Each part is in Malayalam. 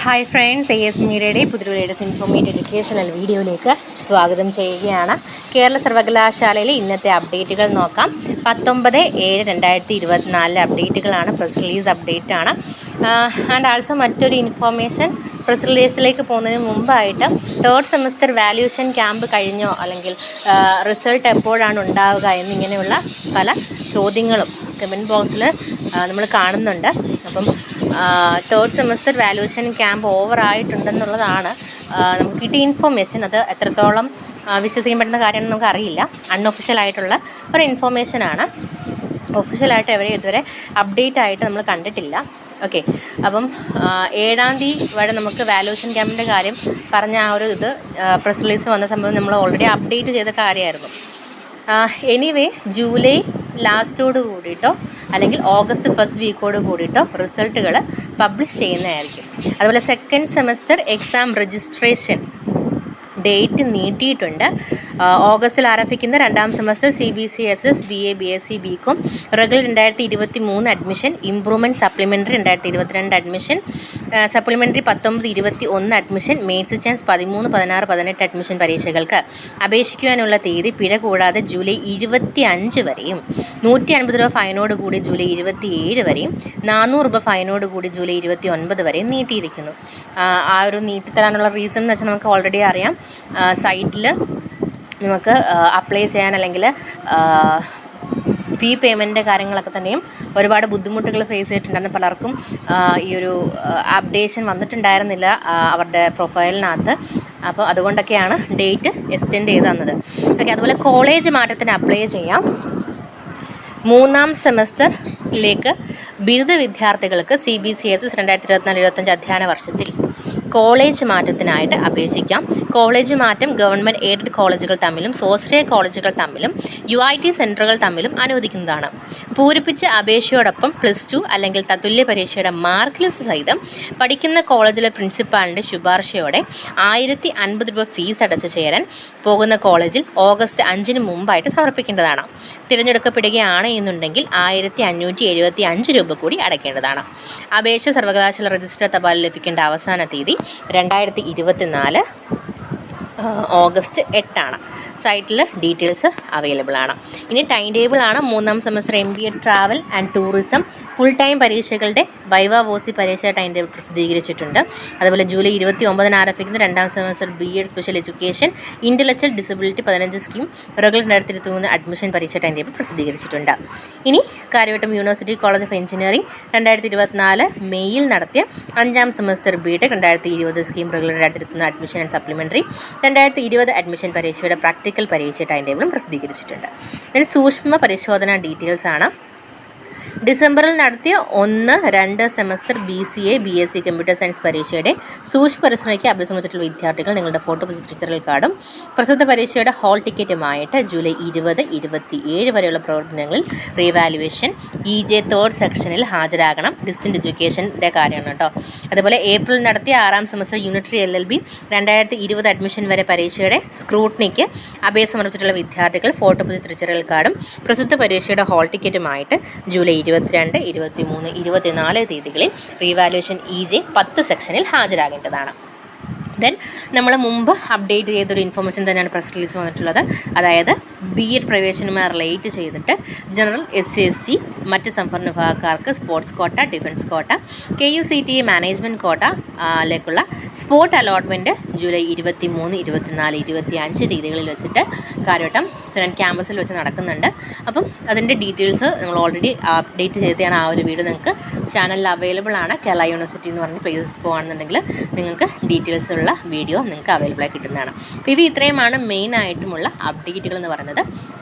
ഹായ് ഫ്രണ്ട്സ്, AS മീഡിയയുടെ പുതിയൊരു ലേറ്റസ്റ്റ് ഇൻഫോർമേറ്റീവ് എഡ്യൂക്കേഷണൽ വീഡിയോയിലേക്ക് സ്വാഗതം ചെയ്യുകയാണ്. കേരള സർവകലാശാലയിലെ ഇന്നത്തെ അപ്ഡേറ്റുകൾ നോക്കാം. 19/7/2024 അപ്ഡേറ്റുകളാണ്, പ്രസ് റിലീസ് അപ്ഡേറ്റ് ആണ്. ആൻഡ് ആൾസോ മറ്റൊരു ഇൻഫോർമേഷൻ, പ്രസ് റിലീസിലേക്ക് പോകുന്നതിന് മുമ്പായിട്ട് തേർഡ് സെമസ്റ്റർ വാല്യൂഷൻ ക്യാമ്പ് കഴിഞ്ഞോ, അല്ലെങ്കിൽ റിസൾട്ട് എപ്പോഴാണ് ഉണ്ടാവുക എന്നിങ്ങനെയുള്ള പല ചോദ്യങ്ങളും കമൻറ്റ് ബോക്സിൽ നമ്മൾ കാണുന്നുണ്ട്. അപ്പം തേർഡ് സെമസ്റ്റർ വാല്യൂഷൻ ക്യാമ്പ് ഓവറായിട്ടുണ്ടെന്നുള്ളതാണ് നമുക്ക് കിട്ടിയ ഇൻഫോർമേഷൻ. അത് എത്രത്തോളം വിശ്വസിക്കാൻ പറ്റുന്ന കാര്യമാണെന്ന് നമുക്കറിയില്ല. അൺഒഫീഷ്യലായിട്ടുള്ള ഒരു ഇൻഫോർമേഷനാണ്. ഒഫീഷ്യലായിട്ട് ഇതുവരെ അപ്ഡേറ്റ് ആയിട്ട് നമ്മൾ കണ്ടിട്ടില്ല. ഓക്കെ, അപ്പം 7-ാം തീയതി വരെ നമുക്ക് വാല്യൂഷൻ ക്യാമ്പിൻ്റെ കാര്യം പറഞ്ഞ പ്രസ് റിലീസ് വന്ന സംഭവം നമ്മൾ ഓൾറെഡി അപ്ഡേറ്റ് ചെയ്ത കാര്യമായിരുന്നു. എനിവേ, ജൂലൈ ലാസ്റ്റോട് കൂടിയിട്ടോ അല്ലെങ്കിൽ ഓഗസ്റ്റ് ഫസ്റ്റ് വീക്കോട് കൂടിയിട്ടോ റിസൾട്ടുകൾ പബ്ലിഷ് ചെയ്യുന്നതായിരിക്കും. അതുപോലെ second semester exam registration date നീട്ടിയിട്ടുണ്ട്. ഓഗസ്റ്റിൽ ആരംഭിക്കുന്ന 2-ാം semester CBCSS BA BSc BCom regular 2023 admission, improvement supplementary 2022 admission, supplementary 19-21 admission, mains chance 13, 16, 18 admission പരീക്ഷകൾക്ക് അപേക്ഷിക്കുവാനുള്ള തീയതി പിഴ കൂടാതെ ജൂലൈ 25 വരെയും 150 രൂപ ഫൈനോട് കൂടി ജൂലൈ 27 വരെയും 400 രൂപ ഫൈനോട് കൂടി ജൂലൈ 29 വരെയും നീട്ടിയിരിക്കുന്നു. ആ ഒരു നീട്ടിത്തരാനുള്ള റീസൺ എന്ന് വെച്ചാൽ നമുക്ക് ഓൾറെഡി അറിയാം. സൈറ്റിൽ നമുക്ക് അപ്ലൈ ചെയ്യാൻ അല്ലെങ്കിൽ ഫീ പേയ്മെൻറ്റിൻ്റെ കാര്യങ്ങളൊക്കെ തന്നെയും ഒരുപാട് ബുദ്ധിമുട്ടുകൾ ഫേസ് ചെയ്തിട്ടുണ്ടായിരുന്നു. പലർക്കും ഈ ഒരു അപ്ഡേഷൻ വന്നിട്ടുണ്ടായിരുന്നില്ല അവരുടെ പ്രൊഫൈലിനകത്ത്. അപ്പോൾ അതുകൊണ്ടൊക്കെയാണ് ഡേറ്റ് എക്സ്റ്റെൻഡ് ചെയ്ത് തന്നത്. ഓക്കെ, അതുപോലെ കോളേജ് മാറ്റത്തിന് അപ്ലൈ ചെയ്യാം. 3-ാം സെമസ്റ്ററിലേക്ക് ബിരുദ വിദ്യാർത്ഥികൾക്ക് CBCSS 2024-25 അധ്യയന വർഷത്തിൽ കോളേജ് മാറ്റത്തിനായിട്ട് അപേക്ഷിക്കാം. കോളേജ് മാറ്റം ഗവൺമെൻറ് എയ്ഡഡ് കോളേജുകൾ തമ്മിലും സ്വാശ്രയ കോളേജുകൾ തമ്മിലും UIT സെൻറ്ററുകൾ തമ്മിലും അനുവദിക്കുന്നതാണ്. പൂരിപ്പിച്ച അപേക്ഷയോടൊപ്പം +2 അല്ലെങ്കിൽ തത്തുല്യ പരീക്ഷയുടെ മാർക്ക് ലിസ്റ്റ് സഹിതം പഠിക്കുന്ന കോളേജിലെ പ്രിൻസിപ്പാളിൻ്റെ ശുപാർശയോടെ 1050 രൂപ ഫീസ് അടച്ചു ചേരാൻ പോകുന്ന കോളേജിൽ ഓഗസ്റ്റ് 5-ന് മുമ്പായിട്ട് സമർപ്പിക്കേണ്ടതാണ്. തിരഞ്ഞെടുക്കപ്പെടുകയാണ് എന്നുണ്ടെങ്കിൽ 1575 രൂപ കൂടി അടയ്ക്കേണ്ടതാണ്. അപേക്ഷ സർവകലാശാല രജിസ്റ്റർ തപാലിൽ ലഭിക്കേണ്ട അവസാന തീയതി 2024 ഓഗസ്റ്റ് 8 സൈറ്റിൽ ഡീറ്റെയിൽസ് അവൈലബിൾ ആണ്. ഇനി ടൈം ടേബിളാണ്. 3-ാം semester MBA travel and tourism full time പരീക്ഷകളുടെ വൈവ വോസി പരീക്ഷ ടൈം ടേബിൾ പ്രസിദ്ധീകരിച്ചിട്ടുണ്ട്. അതുപോലെ ജൂലൈ 29-ന് ആരംഭിക്കുന്ന 2-ാം semester BEd special education intellectual disability 15 scheme regular 2023 admission പരീക്ഷ ടൈം ടേബിൾ പ്രസിദ്ധീകരിച്ചിട്ടുണ്ട്. ഇനി Karyavattom university college of engineering 2024 മെയ്യിൽ നടത്തിയ 5-ാം semester BTech 2020 scheme regular 2023 admission and supplementary 2020 admission പരീക്ഷയുടെ പ്രാക്ടിക്കൽ പരീക്ഷ ടൈം ടേബിളും പ്രസിദ്ധീകരിച്ചിട്ടുണ്ട്. ഇതിൽ സൂക്ഷ്മ പരിശോധന ഡീറ്റെയിൽസ് ആണ്. ഡിസംബറിൽ നടത്തിയ 1-2 semester BCA BSc computer science പരീക്ഷയുടെ സൂക്ഷ്മ പരിശോധനയ്ക്ക് അഭ്യസിച്ചിട്ടുള്ള വിദ്യാർത്ഥികൾ നിങ്ങളുടെ ഫോട്ടോ തിരിച്ചറിയൽ കാർഡും പ്രസ്തുത പരീക്ഷയുടെ ഹാൾ ടിക്കറ്റുമായിട്ട് ജൂലൈ 20-27 വരെയുള്ള പ്രവർത്തനങ്ങളിൽ റീവാലുവേഷൻ EJ തേർഡ് സെക്ഷനിൽ ഹാജരാകണം. ഡിസ്റ്റൻറ്റ് എഡ്യൂക്കേഷൻ്റെ കാര്യമാണ് കേട്ടോ. അതുപോലെ ഏപ്രിൽ നടത്തിയ 6-ാം സെമസ്റ്റർ യൂണിറ്ററി LLB 2020 അഡ്മിഷൻ വരെ പരീക്ഷയുടെ സ്ക്രൂട്ടനിക്ക് അപേക്ഷ സമർപ്പിച്ചിട്ടുള്ള വിദ്യാർത്ഥികൾ ഫോട്ടോ തിരിച്ചറിയൽ കാർഡും പ്രസ്തുത പരീക്ഷയുടെ ഹാൾ ടിക്കറ്റുമായിട്ട് ജൂലൈ 22, 23, 24 തീയതികളിൽ റീവാലുവേഷൻ EJ 10 സെക്ഷനിൽ ഹാജരാകേണ്ടതാണ്. ദെൻ നമ്മൾ മുമ്പ് അപ്ഡേറ്റ് ചെയ്തൊരു ഇൻഫോർമേഷൻ തന്നെയാണ് പ്രസ് റിലീസ് വന്നിട്ടുള്ളത്. അതായത് BEd പ്രവേശനവുമായി റിലേറ്റ് ചെയ്തിട്ട് ജനറൽ SC/ST മറ്റ് സംവരണ വിഭാഗക്കാർക്ക് സ്പോർട്സ് കോട്ട, ഡിഫൻസ് കോട്ട, KUCTE മാനേജ്മെൻറ്റ് കോട്ട ലേക്കുള്ള സ്പോട്ട് അലോട്ട്മെൻറ്റ് ജൂലൈ 23, 24, 25 തീയതികളിൽ വെച്ചിട്ട് കാര്യവട്ടം സെനറ്റ് ക്യാമ്പസിൽ വെച്ച് നടക്കുന്നുണ്ട്. അപ്പം അതിൻ്റെ ഡീറ്റെയിൽസ് നമ്മൾ ഓൾറെഡി അപ്ഡേറ്റ് ചെയ്തതാണ്. ആ ഒരു വീഡിയോ നിങ്ങൾക്ക് ചാനലിൽ അവൈലബിൾ ആണ്. കേരള യൂണിവേഴ്സിറ്റി എന്ന് പറഞ്ഞ് പ്ലേസസ് പോകുകയാണെന്നുണ്ടെങ്കിൽ നിങ്ങൾക്ക് ഡീറ്റെയിൽസ് ഉള്ള വീഡിയോ നിങ്ങൾക്ക് അവൈലബിൾ ആയി കിട്ടുന്നതാണ്. അപ്പോൾ ഇത്രയുമാണ് മെയിനായിട്ടുമുള്ള അപ്ഡേറ്റുകൾ എന്ന് പറയുന്നത്.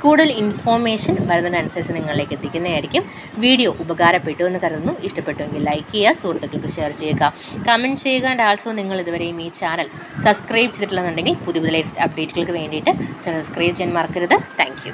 കൂടുതൽ ഇൻഫോർമേഷൻ വരുന്നതിനനുസരിച്ച് നിങ്ങളിലേക്ക് എത്തിക്കുന്നതായിരിക്കും. വീഡിയോ ഉപകാരപ്പെട്ടു എന്ന് കരുതുന്നു. ഇഷ്ടപ്പെട്ടുവെങ്കിൽ ലൈക്ക് ചെയ്യുക, സുഹൃത്തുക്കൾക്ക് ഷെയർ ചെയ്യുക, കമൻറ്റ് ചെയ്യുക. ആൻഡ് ആൾസോ നിങ്ങൾ ഇതുവരെയും ഈ ചാനൽ സബ്സ്ക്രൈബ് ചെയ്തിട്ടുണ്ടെന്നുണ്ടെങ്കിൽ പുതിയ ലേറ്റസ്റ്റ് അപ്ഡേറ്റുകൾക്ക് വേണ്ടിയിട്ട് സബ്സ്ക്രൈബ് ചെയ്യാൻ മറക്കരുത്. Thank you.